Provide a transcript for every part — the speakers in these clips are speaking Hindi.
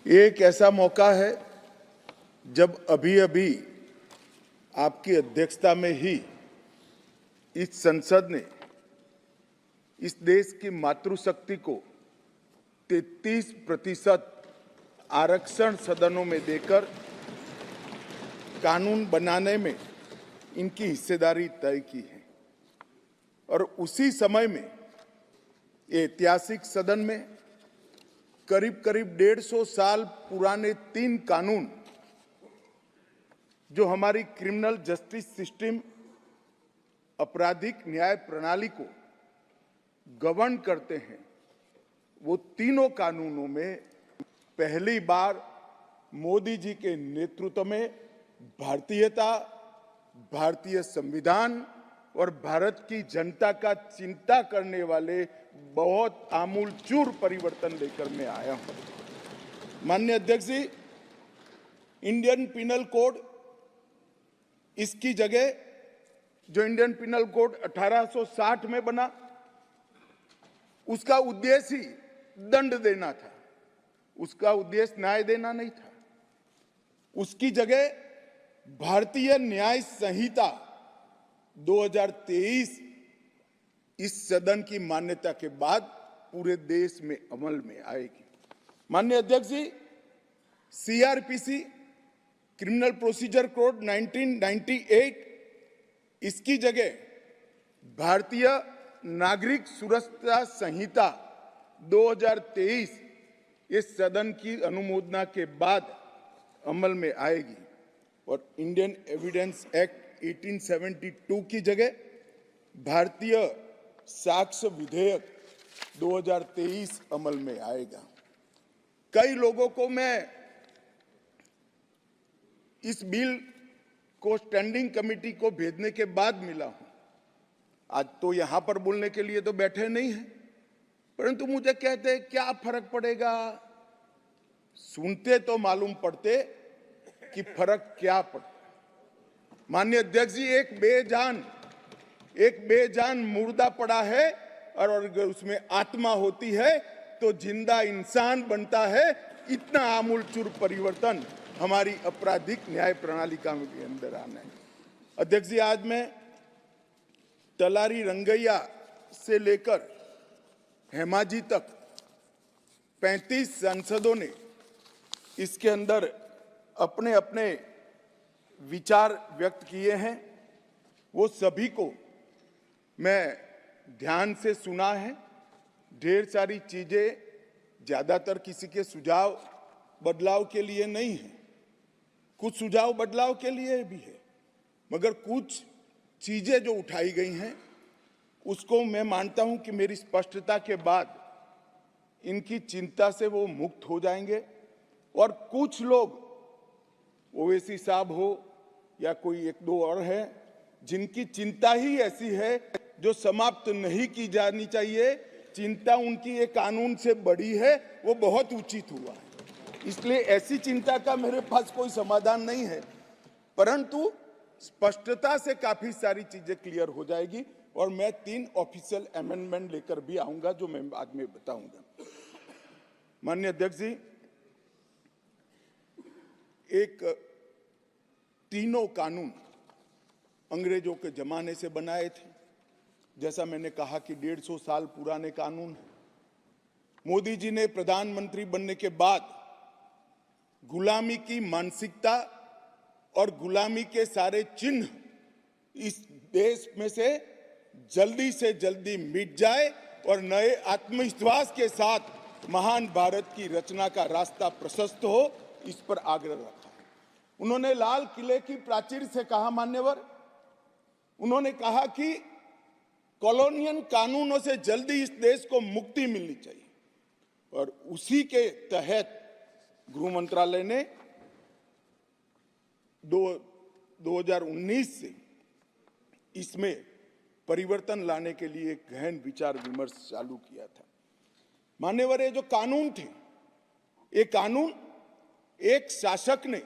ये एक ऐसा मौका है जब अभी अभी आपकी अध्यक्षता में ही इस संसद ने इस देश की मातृशक्ति को 33% आरक्षण सदनों में देकर कानून बनाने में इनकी हिस्सेदारी तय की है। और उसी समय में ये ऐतिहासिक सदन में करीब करीब 150 साल पुराने 3 कानून जो हमारी क्रिमिनल जस्टिस सिस्टम, आपराधिक न्याय प्रणाली को गवर्न करते हैं, वो तीनों कानूनों में पहली बार मोदी जी के नेतृत्व में भारतीयता, भारतीय संविधान और भारत की जनता का चिंता करने वाले बहुत आमूलचूल परिवर्तन लेकर मैं आया हूं। माननीय अध्यक्ष जी, इंडियन पिनल कोड, इसकी जगह जो इंडियन पिनल कोड 1860 में बना, उसका उद्देश्य ही दंड देना था, उसका उद्देश्य न्याय देना नहीं था। उसकी जगह भारतीय न्याय संहिता 2023 इस सदन की मान्यता के बाद पूरे देश में अमल में आएगी। माननीय अध्यक्ष जी, सीआरपीसी, क्रिमिनल प्रोसीजर कोड 1998, इसकी जगह भारतीय नागरिक सुरक्षा संहिता 2023 इस सदन की अनुमोदना के बाद अमल में आएगी। और इंडियन एविडेंस एक्ट 1872 की जगह भारतीय साक्ष्य विधेयक 2023 अमल में आएगा। कई लोगों को मैं इस बिल को स्टैंडिंग कमेटी को भेजने के बाद मिला हूं। आज तो यहां पर बोलने के लिए तो बैठे नहीं हैं, परंतु मुझे कहते हैं क्या फर्क पड़ेगा। सुनते तो मालूम पड़ते कि फर्क क्या पड़ता। माननीय अध्यक्ष जी, एक बेजान मुर्दा पड़ा है और अगर उसमें आत्मा होती है तो जिंदा इंसान बनता है। इतना आमूलचूल परिवर्तन हमारी आपराधिक न्याय प्रणाली के अंदर आना है। अध्यक्ष जी, आज मैं तलारी रंगैया से लेकर हेमाजी तक 35 सांसदों ने इसके अंदर अपने अपने विचार व्यक्त किए हैं। वो सभी को मैं ध्यान से सुना है। ढेर सारी चीजें, ज्यादातर किसी के सुझाव बदलाव के लिए नहीं है, कुछ सुझाव बदलाव के लिए भी है, मगर कुछ चीजें जो उठाई गई हैं उसको मैं मानता हूं कि मेरी स्पष्टता के बाद इनकी चिंता से वो मुक्त हो जाएंगे। और कुछ लोग, ओवैसी साहब हो या कोई एक दो और है, जिनकी चिंता ही ऐसी है जो समाप्त नहीं की जानी चाहिए, चिंता उनकी एक कानून से बड़ी है, वो बहुत उचित हुआ है। इसलिए ऐसी चिंता का मेरे पास कोई समाधान नहीं है, परंतु स्पष्टता से काफी सारी चीजें क्लियर हो जाएगी। और मैं 3 ऑफिशियल अमेंडमेंट लेकर भी आऊंगा जो मैं बाद में बताऊंगा। माननीय अध्यक्ष जी, एक तीनों कानून अंग्रेजों के जमाने से बनाए थे। जैसा मैंने कहा कि 150 साल पुराने कानून हैं। मोदी जी ने प्रधानमंत्री बनने के बाद गुलामी की मानसिकता और गुलामी के सारे चिन्ह इस देश में से जल्दी मिट जाए और नए आत्मविश्वास के साथ महान भारत की रचना का रास्ता प्रशस्त हो, इस पर आग्रह रखा है। उन्होंने लाल किले की प्राचीर से कहा, मान्यवर, उन्होंने कहा कि कॉलोनियल कानूनों से जल्दी इस देश को मुक्ति मिलनी चाहिए। और उसी के तहत गृह मंत्रालय ने 2019 से इसमें परिवर्तन लाने के लिए गहन विचार विमर्श चालू किया था। मान्यवर, ये जो कानून थे, ये कानून एक शासक ने,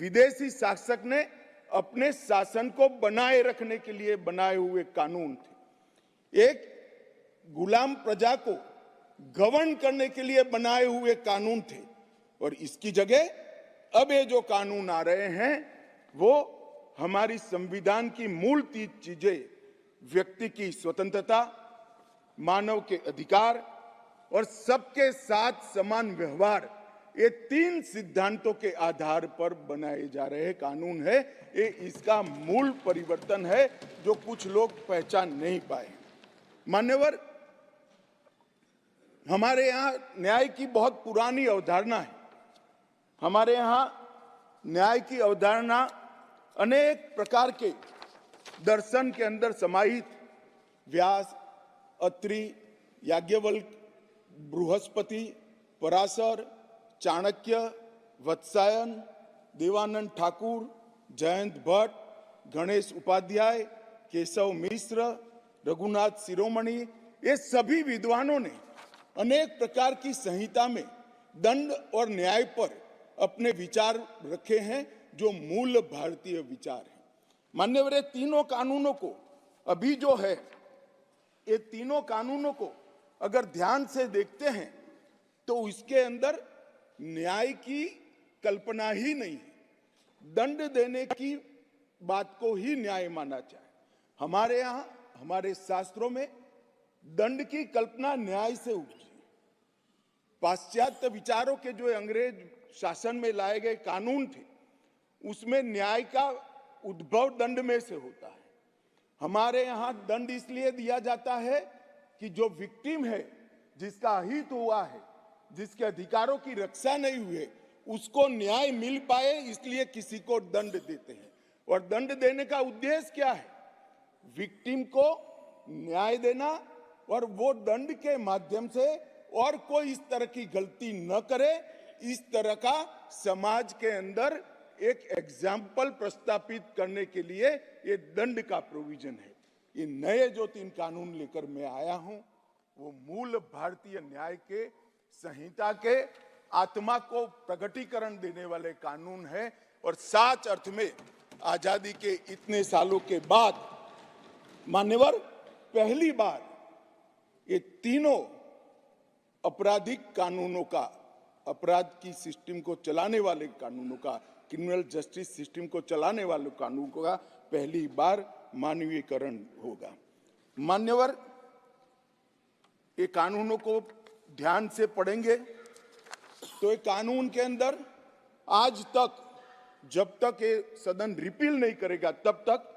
विदेशी शासक ने अपने शासन को बनाए रखने के लिए बनाए हुए कानून थे। एक गुलाम प्रजा को गवर्न करने के लिए बनाए हुए कानून थे। और इसकी जगह अब ये जो कानून आ रहे हैं वो हमारी संविधान की मूल 3 चीजें, व्यक्ति की स्वतंत्रता, मानव के अधिकार और सबके साथ समान व्यवहार, ये 3 सिद्धांतों के आधार पर बनाए जा रहे कानून है। ये इसका मूल परिवर्तन है जो कुछ लोग पहचान नहीं पाए। मान्यवर, हमारे यहाँ न्याय की बहुत पुरानी अवधारणा है। हमारे यहाँ न्याय की अवधारणा अनेक प्रकार के दर्शन के अंदर समाहित, व्यास, अत्रि, याज्ञवल्क्य, बृहस्पति, पराशर, चाणक्य, वत्सायन, देवानंद ठाकुर, जयंत भट्ट, गणेश उपाध्याय, केशव मिश्र, रघुनाथ शिरोमणि, ये सभी विद्वानों ने अनेक प्रकार की संहिता में दंड और न्याय पर अपने विचार रखे हैं जो मूल भारतीय विचार है। मान्यवर, ये तीनों कानूनों को अभी जो है, ये तीनों कानूनों को अगर ध्यान से देखते हैं तो इसके अंदर न्याय की कल्पना ही नहीं है। दंड देने की बात को ही न्याय माना जाए। हमारे यहाँ, हमारे शास्त्रों में दंड की कल्पना न्याय से उपजी। पाश्चात्य विचारों के जो अंग्रेज शासन में लाए गए कानून थे, उसमें न्याय का उद्भव दंड में से होता है। हमारे यहाँ दंड इसलिए दिया जाता है कि जो विक्टिम है, जिसका अहित हुआ है, जिसके अधिकारों की रक्षा नहीं हुई, उसको न्याय मिल पाए, इसलिए किसी को दंड देते हैं। और दंड देने का उद्देश्य क्या है? विक्टिम को न्याय देना और वो दंड के माध्यम से और कोई इस तरह की गलती न करे, इस तरह का समाज के अंदर एक एग्जाम्पल प्रस्तापित करने के लिए ये दंड का प्रोविजन है। ये नए जो 3 कानून लेकर मैं आया हूं, वो मूल भारतीय न्याय के संहिता के आत्मा को प्रकटीकरण देने वाले कानून है। और सच अर्थ में आजादी के इतने सालों के बाद मान्यवर, पहली बार ये तीनों आपराधिक कानूनों का, अपराध की सिस्टम को चलाने वाले कानूनों का, क्रिमिनल जस्टिस सिस्टम को चलाने वाले कानूनों का पहली बार मानवीयकरण होगा। मान्यवर, ये कानूनों को ध्यान से पढ़ेंगे तो ये कानून के अंदर आज तक, जब तक ये सदन रिपील नहीं करेगा तब तक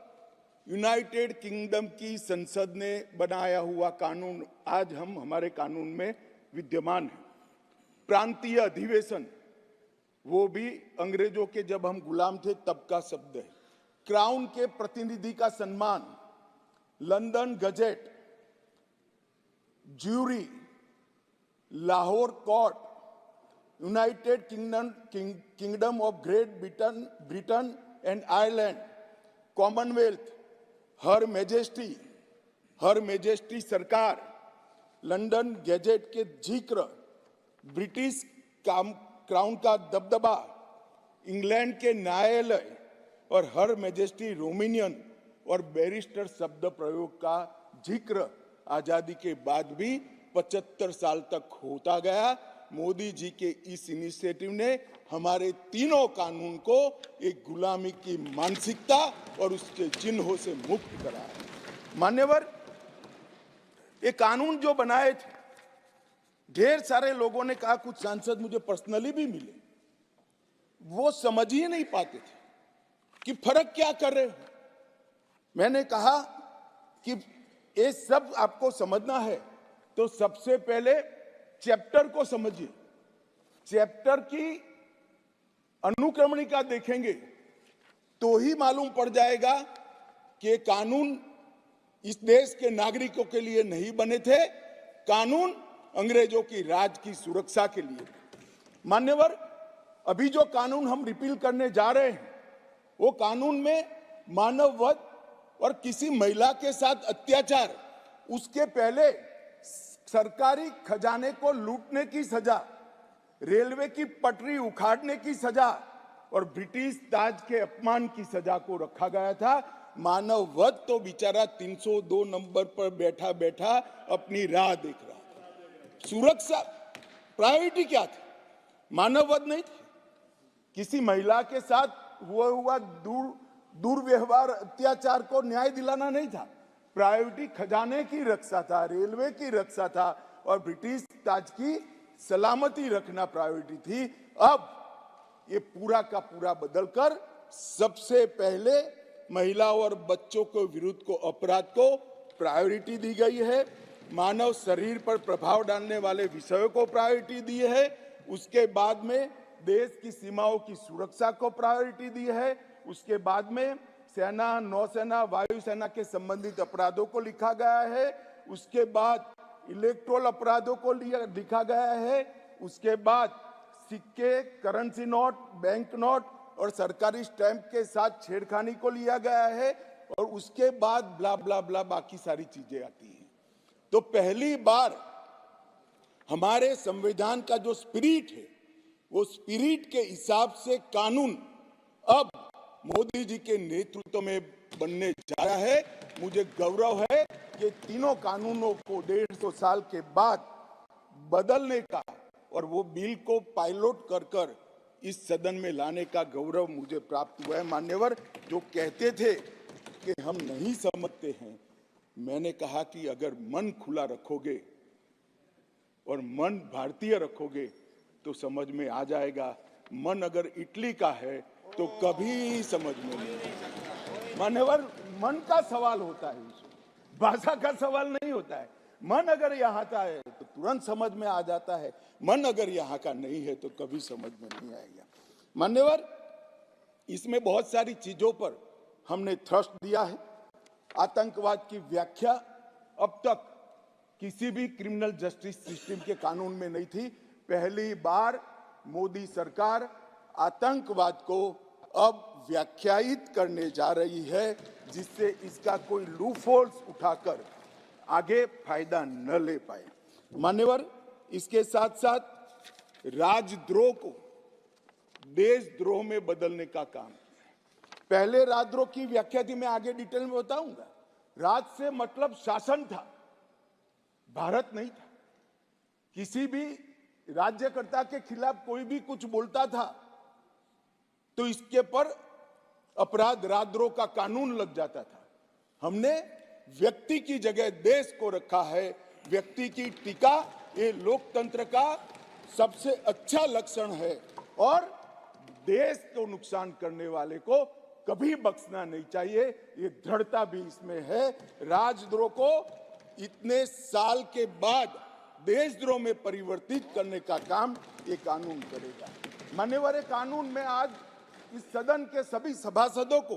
यूनाइटेड किंगडम की संसद ने बनाया हुआ कानून आज हमारे कानून में विद्यमान है। प्रांतीय अधिवेशन, वो भी अंग्रेजों के जब हम गुलाम थे तब का शब्द है। क्राउन के प्रतिनिधि का सम्मान, London gazette, jury, Lahore court, United Kingdom of Great Britain and Ireland, Commonwealth, her majesty सरकार, लंदन गैजेट के जिक्र, ब्रिटिश क्राउन का दबदबा, इंग्लैंड के न्यायालय और हर मेजेस्टी रोमिनियन और बैरिस्टर शब्द प्रयोग का जिक्र आजादी के बाद भी 75 साल तक होता गया। मोदी जी के इस इनिशिएटिव ने हमारे तीनों कानून को एक गुलामी की मानसिकता और उसके चिन्हों से मुक्त कराया। मान्यवर, ये कानून जो बनाए थे, ढेर सारे लोगों ने कहा, कुछ सांसद मुझे पर्सनली भी मिले, वो समझ ही नहीं पाते थे कि फर्क क्या कर रहे हो। मैंने कहा कि ये सब आपको समझना है तो सबसे पहले चैप्टर को समझिए। चैप्टर की अनुक्रमणिका देखेंगे तो ही मालूम पड़ जाएगा कि कानून इस देश के नागरिकों के लिए नहीं बने थे, कानून अंग्रेजों की राज की सुरक्षा के लिए। मान्यवर, अभी जो कानून हम रिपील करने जा रहे हैं, वो कानून में मानव वध और किसी महिला के साथ अत्याचार, उसके पहले सरकारी खजाने को लूटने की सजा, रेलवे की पटरी उखाड़ने की सजा और ब्रिटिश ताज के अपमान की सजा को रखा गया था। मानव वध तो बेचारा 302 नंबर पर बैठा बैठा अपनी राह देख रहा था। सुरक्षा प्रायोरिटी क्या थी? मानववध नहीं थे, किसी महिला के साथ हुआ दुर्व्यवहार अत्याचार को न्याय दिलाना नहीं था। प्रायोरिटी खजाने की रक्षा था, रेलवे की रक्षा था और ब्रिटिश ताज की सलामती रखना प्रायोरिटी थी। अब ये पूरा का पूरा बदलकर सबसे पहले महिलाओं और बच्चों के विरुद्ध को अपराध को प्रायोरिटी दी गई है। मानव शरीर पर प्रभाव डालने वाले विषयों को प्रायोरिटी दी है। उसके बाद में देश की सीमाओं की सुरक्षा को प्रायोरिटी दी है। उसके बाद में सेना, नौसेना, वायुसेना के संबंधित अपराधों को लिखा गया है। उसके बाद इलेक्ट्रोल अपराधों को लिखा गया है। उसके बाद सिक्के, करेंसी नोट, बैंक नोट और सरकारी स्टैंप के साथ छेड़खानी को लिया गया है। और उसके बाद ब्ला ब्ला ब्ला बाकी सारी चीजें आती हैं। तो पहली बार हमारे संविधान का जो स्पिरिट है, वो स्पिरिट के हिसाब से कानून अब मोदी जी के नेतृत्व में बनने जा रहा है। मुझे गौरव है कि तीनों कानूनों को 150 साल के बाद बदलने का और वो बिल को पायलट कर इस सदन में लाने का गौरव मुझे प्राप्त हुआ है। मान्यवर, जो कहते थे कि हम नहीं समझते हैं, मैंने कहा कि अगर मन खुला रखोगे और मन भारतीय रखोगे तो समझ में आ जाएगा। मन अगर इटली का है तो कभी समझ में नहीं आएगा। मान्यवर, मन का सवाल होता है, भाषा का सवाल नहीं होता है। मन अगर यहाँ का है तो तुरंत समझ में आ जाता है, मन अगर यहाँ का नहीं है तो कभी समझ में नहीं आएगा। मान्यवर, इसमें बहुत सारी चीजों पर हमने थ्रस्ट दिया है। आतंकवाद की व्याख्या अब तक किसी भी क्रिमिनल जस्टिस सिस्टम के कानून में नहीं थी। पहली बार मोदी सरकार आतंकवाद को अब व्याख्यायित करने जा रही है, जिससे इसका कोई लूपहोल्स उठाकर आगे फायदा न ले पाए। मान्यवर, इसके साथ साथ राजद्रोह को देशद्रोह में बदलने का काम। पहले राजद्रोह की व्याख्या थी, मैं आगे डिटेल में बताऊंगा। राज से मतलब शासन था, भारत नहीं था। किसी भी राज्यकर्ता के खिलाफ कोई भी कुछ बोलता था तो इसके पर अपराध, राजद्रोह का कानून लग जाता था। हमने व्यक्ति की जगह देश को रखा है। व्यक्ति की टीका ये लोकतंत्र का सबसे अच्छा लक्षण है और देश को नुकसान करने वाले को कभी बख्शना नहीं चाहिए। ये दृढ़ता भी इसमें है। राजद्रोह को इतने साल के बाद देशद्रोह में परिवर्तित करने का काम ये कानून करेगा। मान्यवर, कानून में आज इस सदन के सभी सभासदों को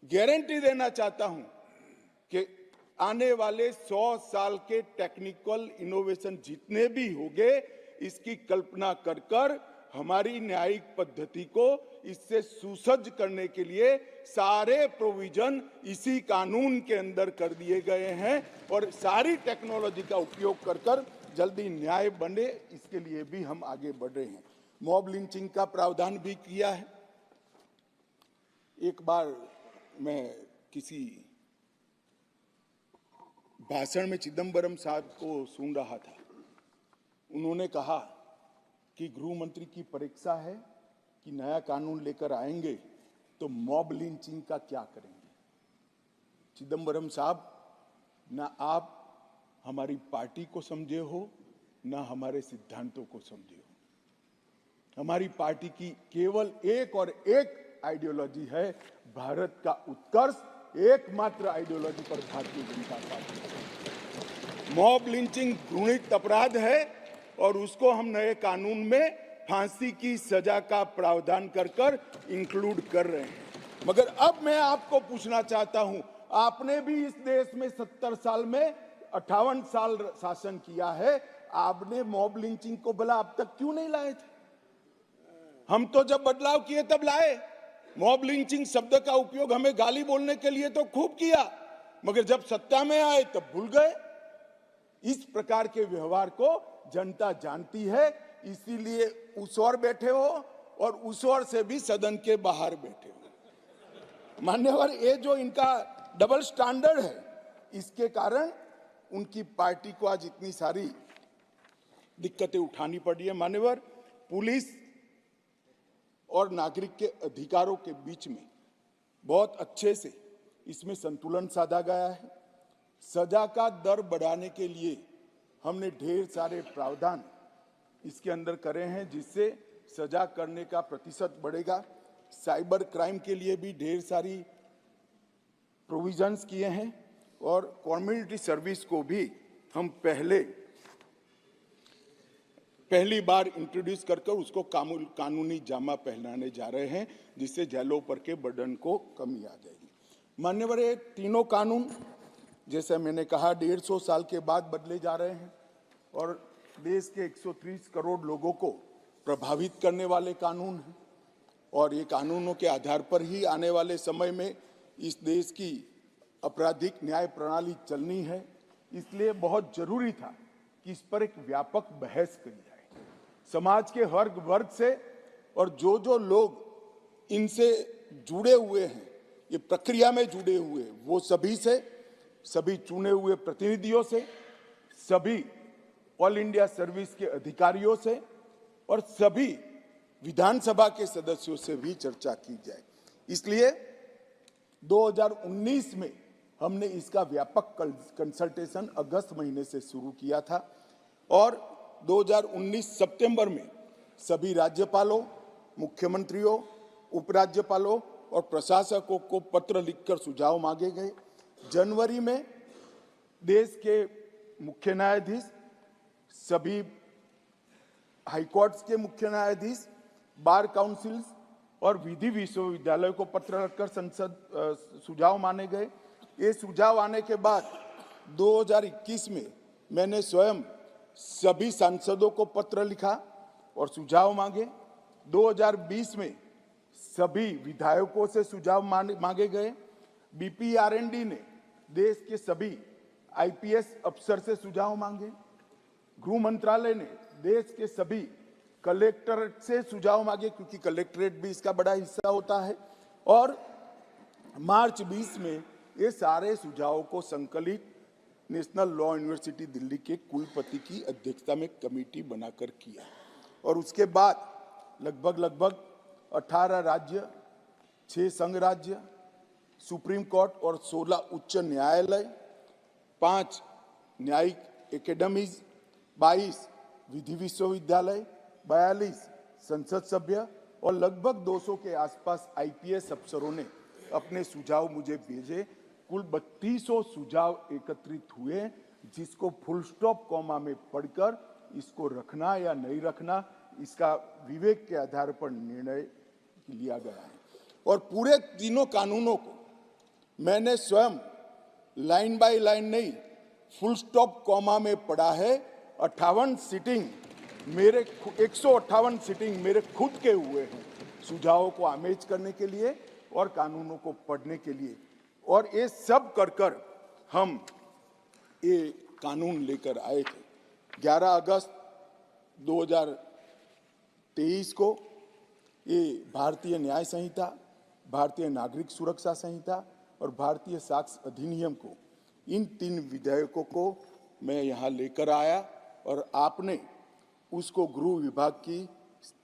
गारंटी देना चाहता हूं कि आने वाले 100 साल के टेक्निकल इनोवेशन जितने भी होंगे, इसकी कल्पना कर हमारी न्यायिक पद्धति को इससे सुसज्ज करने के लिए सारे प्रोविजन इसी कानून के अंदर कर दिए गए हैं और सारी टेक्नोलॉजी का उपयोग कर जल्दी न्याय बने, इसके लिए भी हम आगे बढ़ रहे हैं। मॉब लिंचिंग का प्रावधान भी किया है। एक बार मैं किसी भाषण में चिदंबरम साहब को सुन रहा था। उन्होंने कहा कि गृह मंत्री की परीक्षा है कि नया कानून लेकर आएंगे तो मॉब लिंचिंग का क्या करेंगे। चिदंबरम साहब, ना आप हमारी पार्टी को समझे हो, ना हमारे सिद्धांतों को समझे हो। हमारी पार्टी की केवल एक और एक आइडियोलॉजी है, भारत का उत्कर्ष। एकमात्र आइडियोलॉजी पर Bharatiya Janata party. Mob lynching घृणित अपराध है और उसको हम नए कानून में फांसी की सजा का प्रावधान कर इंक्लूड कर रहे हैं। मगर अब मैं आपको पूछना चाहता हूं, आपने भी इस देश में 70 साल में 58 साल शासन किया है, आपने मॉब लिंचिंग को भला अब तक क्यों नहीं लाए थे? हम तो जब बदलाव किए तब लाए। मॉब लिंचिंग शब्द का उपयोग हमें गाली बोलने के लिए तो खूब किया, मगर जब सत्ता में आए तब भूल गए। इस प्रकार के व्यवहार को जनता जानती है, इसीलिए उस ओर बैठे हो और उस ओर से भी सदन के बाहर बैठे हो। मान्यवर, ये जो इनका डबल स्टैंडर्ड है, इसके कारण उनकी पार्टी को आज इतनी सारी दिक्कतें उठानी पड़ी है। मान्यवर, पुलिस और नागरिक के अधिकारों के बीच में बहुत अच्छे से इसमें संतुलन साधा गया है। सजा का दर बढ़ाने के लिए हमने ढेर सारे प्रावधान इसके अंदर करे हैं, जिससे सजा करने का प्रतिशत बढ़ेगा। साइबर क्राइम के लिए भी ढेर सारी प्रोविजंस किए हैं और कम्युनिटी सर्विस को भी हम पहली बार इंट्रोड्यूस कर उसको कानूनी जामा पहनाने जा रहे हैं, जिससे जेलों पर के बर्डन को कमी आ जाएगी। मान्यवर, ये तीनों कानून जैसे मैंने कहा 150 साल के बाद बदले जा रहे हैं और देश के 130 करोड़ लोगों को प्रभावित करने वाले कानून हैं और ये कानूनों के आधार पर ही आने वाले समय में इस देश की आपराधिक न्याय प्रणाली चलनी है। इसलिए बहुत जरूरी था कि इस पर एक व्यापक बहस करी जाए। समाज के हर वर्ग से और जो लोग इनसे जुड़े हुए हैं, ये प्रक्रिया में जुड़े हुए, वो सभी से, सभी चुने हुए प्रतिनिधियों से, सभी ऑल इंडिया सर्विस के अधिकारियों से और सभी विधानसभा के सदस्यों से भी चर्चा की जाए। इसलिए 2019 में हमने इसका व्यापक कंसल्टेशन अगस्त महीने से शुरू किया था और 2019 सितंबर में सभी राज्यपालों, मुख्यमंत्रियों, उपराज्यपालों और प्रशासकों को पत्र लिखकर सुझाव मांगे गए। जनवरी में देश के मुख्य न्यायाधीश, सभी हाईकोर्ट्स के मुख्य न्यायाधीश, बार काउंसिल्स और विधि विश्वविद्यालय को पत्र लिखकर सुझाव माने गए। ये सुझाव आने के बाद 2021 में मैंने स्वयं सभी सांसदों को पत्र लिखा और सुझाव मांगे। 2020 में सभी विधायकों से सुझाव मांगे गए। BPRND ने देश के सभी IPS अफसर से सुझाव मांगे। गृह मंत्रालय ने देश के सभी कलेक्टरेट से सुझाव मांगे, क्योंकि कलेक्टरेट भी इसका बड़ा हिस्सा होता है। और मार्च 20 में ये सारे सुझावों को संकलित नेशनल लॉ यूनिवर्सिटी दिल्ली के कुलपति की अध्यक्षता में कमेटी बनाकर किया और उसके बाद लगभग 18 राज्य, 6 संघ राज्य, सुप्रीम कोर्ट और 16 उच्च न्यायालय, 5 न्यायिक एकेडमीज, 22 विधि विश्वविद्यालय, 42 संसद सभ्य और लगभग 200 के आसपास IPS अफसरों ने अपने सुझाव मुझे भेजे। कुल 3200 सुझाव एकत्रित हुए, जिसको फुल स्टॉप कॉमा में पढ़कर इसको रखना या नहीं रखना, इसका विवेक के आधार पर निर्णय लिया गया है। और पूरे तीनों कानूनों को मैंने स्वयं लाइन बाय लाइन नहीं, फुल स्टॉप कॉमा में पढ़ा है। 58 सीटिंग मेरे 158 सीटिंग मेरे खुद के हुए हैं सुझावों को आमेज करने के लिए और कानूनों को पढ़ने के लिए। और ये सब कर हम ये कानून लेकर आए थे। 11 अगस्त 2023 को ये भारतीय न्याय संहिता, भारतीय नागरिक सुरक्षा संहिता और भारतीय साक्ष्य अधिनियम को, इन 3 विधेयकों को मैं यहाँ लेकर आया और आपने उसको गृह विभाग की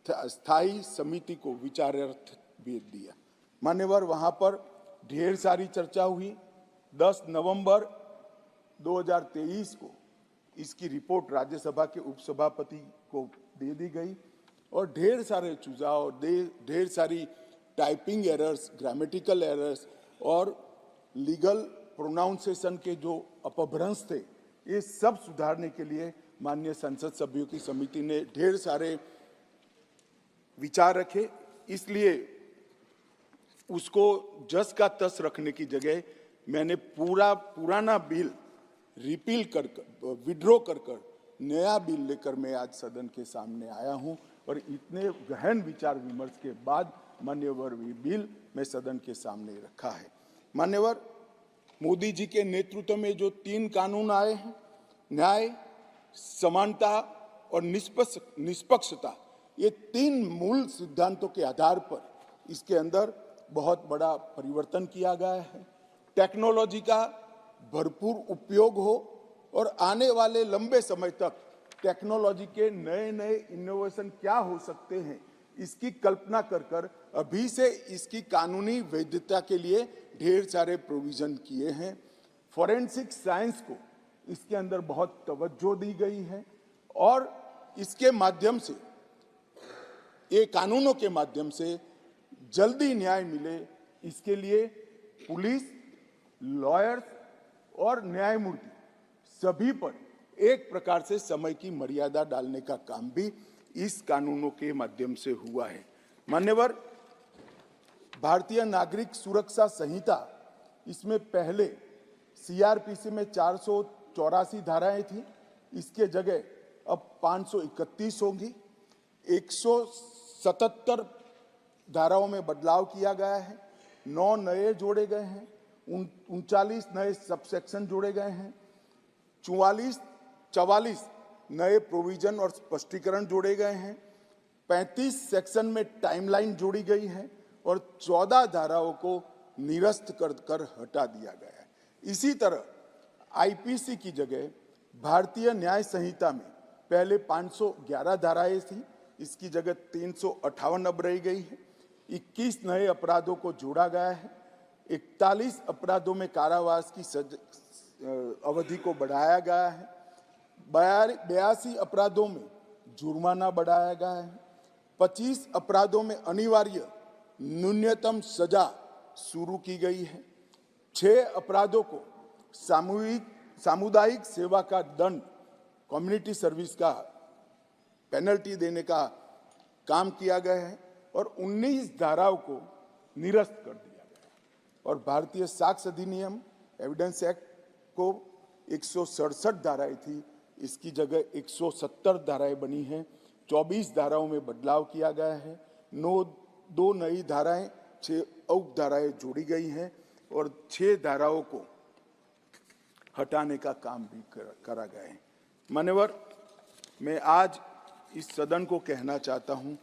स्थायी समिति को विचारार्थ भेज दिया। मान्यवर, वहाँ पर ढेर सारी चर्चा हुई। 10 नवंबर 2023 को इसकी रिपोर्ट राज्यसभा के उपसभापति को दे दी गई और ढेर सारे सुझाव, ढेर सारी टाइपिंग एरर्स, ग्रामेटिकल एरर्स और लीगल प्रोनाउंसिएशन के जो अपभ्रंश थे, ये सब सुधारने के लिए माननीय संसद सभ्यों की समिति ने ढेर सारे विचार रखे। इसलिए उसको जस का तस रखने की जगह मैंने पुराना बिल रिपील कर विड्रॉ कर नया बिल लेकर मैं आज सदन के सामने आया हूं और इतने गहन विचार विमर्श के बाद मान्यवर बिल मैं सदन के सामने रखा है। मान्यवर, मोदी जी के नेतृत्व में जो 3 कानून आए हैं, न्याय, समानता और निष्पक्षता, ये 3 मूल सिद्धांतों के आधार पर इसके अंदर बहुत बड़ा परिवर्तन किया गया है। टेक्नोलॉजी का भरपूर उपयोग हो और आने वाले लंबे समय तक टेक्नोलॉजी के नए नए इनोवेशन क्या हो सकते हैं, इसकी कल्पना कर अभी से इसकी कानूनी वैधता के लिए ढेर सारे प्रोविजन किए हैं। फॉरेंसिक साइंस को इसके अंदर बहुत तवज्जो दी गई है और इसके माध्यम से, ये कानूनों के माध्यम से जल्दी न्याय मिले, इसके लिए पुलिस, लॉयर्स और न्यायमूर्ति सभी पर एक प्रकार से समय की मर्यादा डालने का काम भी इस कानूनों के माध्यम से हुआ है। मान्यवर, भारतीय नागरिक सुरक्षा संहिता, इसमें पहले सीआरपीसी में 484 धाराएं थी, इसके जगह अब 531 होंगी। 177 धाराओं में बदलाव किया गया है, 9 नए जोड़े गए हैं, 39 नए सबसेक्शन जोड़े गए हैं, 44 नए प्रोविजन और स्पष्टीकरण जोड़े गए हैं, 35 सेक्शन में टाइमलाइन जोड़ी गई है और 14 धाराओं को निरस्त कर हटा दिया गया है। इसी तरह आईपीसी की जगह भारतीय न्याय संहिता में पहले 511 धाराएं थी, इसकी जगह 358 अब रह गई है। 21 नए अपराधों को जोड़ा गया है। 41 अपराधों में कारावास की अवधि को बढ़ाया गया है। 82 अपराधों में जुर्माना बढ़ाया गया है। 25 अपराधों में अनिवार्य न्यूनतम सजा शुरू की गई है। 6 अपराधों को सामुदायिक सेवा का दंड, कम्युनिटी सर्विस का पेनल्टी देने का काम किया गया है और 19 धाराओं को निरस्त कर दिया गया है। और भारतीय साक्ष्य अधिनियम, एविडेंस एक्ट को 167 धाराएं थी, इसकी जगह 170 धाराएं बनी हैं। 24 धाराओं में बदलाव किया गया है। 2 नई धाराएं, 6 उप धाराएं जोड़ी गई हैं और 6 धाराओं को हटाने का काम भी करा गया है। मान्यवर, मैं आज इस सदन को कहना चाहता हूं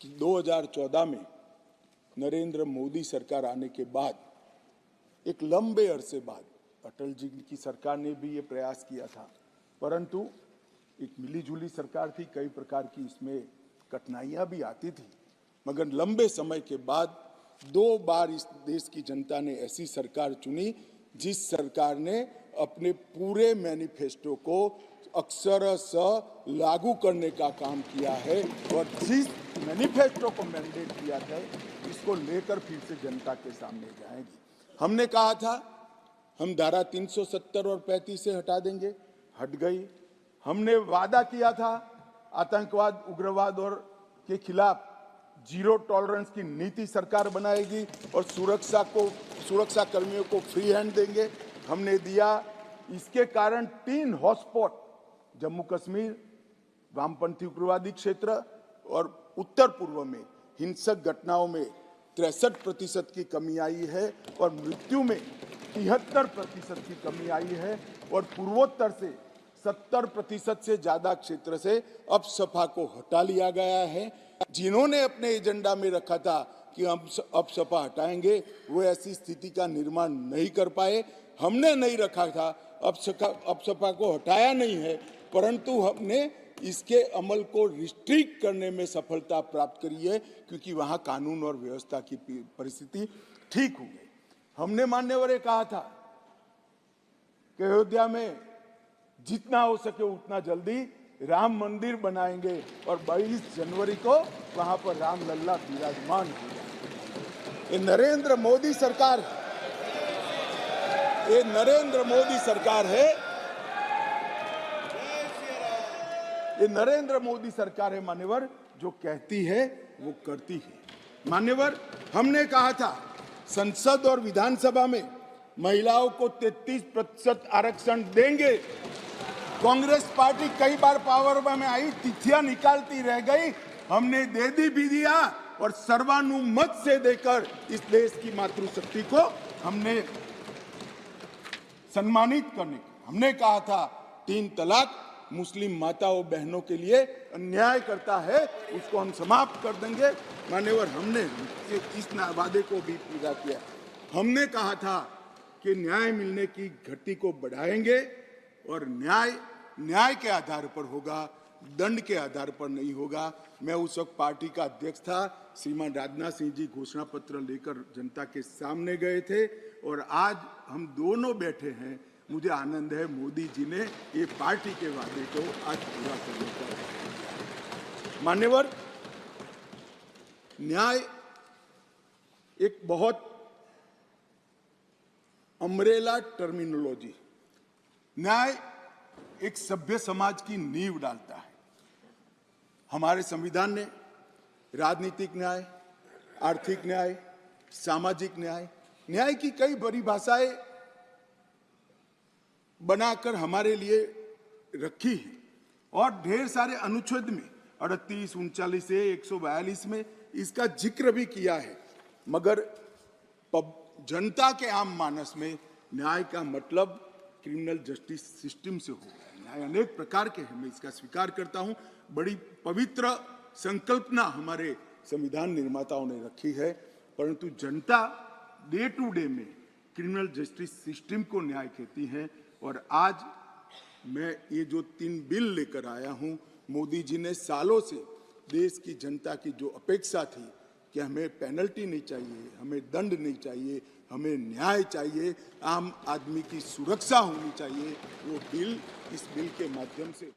कि 2014 में नरेंद्र मोदी सरकार आने के बाद, एक लंबे अरसे बाद, अटल जी की सरकार ने भी ये प्रयास किया था, परंतु एक मिलीजुली सरकार थी, कई प्रकार की इसमें कठिनाइयां भी आती थी, मगर लंबे समय के बाद 2 बार इस देश की जनता ने ऐसी सरकार चुनी जिस सरकार ने अपने पूरे मैनिफेस्टो को अक्षरशः लागू करने का काम किया है और जिस मैनिफेस्टो को मैंडेट दिया था, इसको लेकर फिर से जनता के सामने जाएगी। हमने कहा था हम धारा 370 और 35 से हटा देंगे, हट गई। हमने वादा किया था आतंकवाद, उग्रवाद और के खिलाफ जीरो टॉलरेंस की नीति सरकार बनाएगी और सुरक्षा कर्मियों को फ्री हैंड देंगे, हमने दिया। इसके कारण 3 हॉटस्पॉट, जम्मू कश्मीर, वामपंथी उग्रवादी क्षेत्र और उत्तर पूर्व में हिंसक घटनाओं में 63% की कमी आई है और मृत्यु में 73% की कमी आई है और पूर्वोत्तर से 70% से ज्यादा क्षेत्र से अपसपा को हटा लिया गया है। जिन्होंने अपने एजेंडा में रखा था कि हम अपसपा हटाएंगे, वो ऐसी स्थिति का निर्माण नहीं कर पाए। हमने नहीं रखा था, अपसपा को हटाया नहीं है, परंतु हमने इसके अमल को रिस्ट्रिक्ट करने में सफलता प्राप्त करी है, क्योंकि वहां कानून और व्यवस्था की परिस्थिति ठीक हो गई। हमने मान्यवर कहा था कि अयोध्या में जितना हो सके उतना जल्दी राम मंदिर बनाएंगे और 22 जनवरी को वहां पर राम लल्ला विराजमान होगा। ये नरेंद्र मोदी सरकार है, ये नरेंद्र मोदी सरकार है, ये नरेंद्र मोदी सरकार है मान्यवर, जो कहती है वो करती है। मान्यवर, हमने कहा था संसद और विधानसभा में महिलाओं को 33% आरक्षण देंगे। कांग्रेस पार्टी कई बार पावर में आई, तिथियां निकालती रह गई, हमने दे भी दिया और सर्वानुमत से देकर इस देश की मातृशक्ति को हमने सम्मानित करने का। हमने कहा था 3 तलाक मुस्लिम माताओं बहनों के लिए अन्याय करता है, उसको हम समाप्त कर देंगे। मान्यवर, हमने इस वादे को भी पूरा किया। हमने कहा था कि न्याय मिलने की गति को बढ़ाएंगे और न्याय न्याय के आधार पर होगा, दंड के आधार पर नहीं होगा। मैं उस वक्त पार्टी का अध्यक्ष था, श्रीमान राजनाथ सिंह जी घोषणा पत्र लेकर जनता के सामने गए थे और आज हम दोनों बैठे हैं। मुझे आनंद है मोदी जी ने ये पार्टी के वादे को आज पूरा करने का। मान्यवर, न्याय एक बहुत अम्ब्रेला टर्मिनोलॉजी, न्याय एक सभ्य समाज की नींव डालता है। हमारे संविधान ने राजनीतिक न्याय, आर्थिक न्याय, सामाजिक न्याय, न्याय की कई परिभाषाएं बनाकर हमारे लिए रखी है और ढेर सारे अनुच्छेद में 38, 39 से 142 में इसका जिक्र भी किया है। मगर जनता के आम मानस में न्याय का मतलब क्रिमिनल जस्टिस सिस्टम से हो गया। न्याय अनेक प्रकार के हैं, मैं इसका स्वीकार करता हूं। बड़ी पवित्र संकल्पना हमारे संविधान निर्माताओं ने रखी है, परंतु जनता डे टू डे में क्रिमिनल जस्टिस सिस्टम को न्याय कहती है। और आज मैं ये जो 3 बिल लेकर आया हूं, मोदी जी ने सालों से देश की जनता की जो अपेक्षा थी कि हमें पेनल्टी नहीं चाहिए, हमें दंड नहीं चाहिए, हमें न्याय चाहिए, आम आदमी की सुरक्षा होनी चाहिए, वो बिल इस बिल के माध्यम से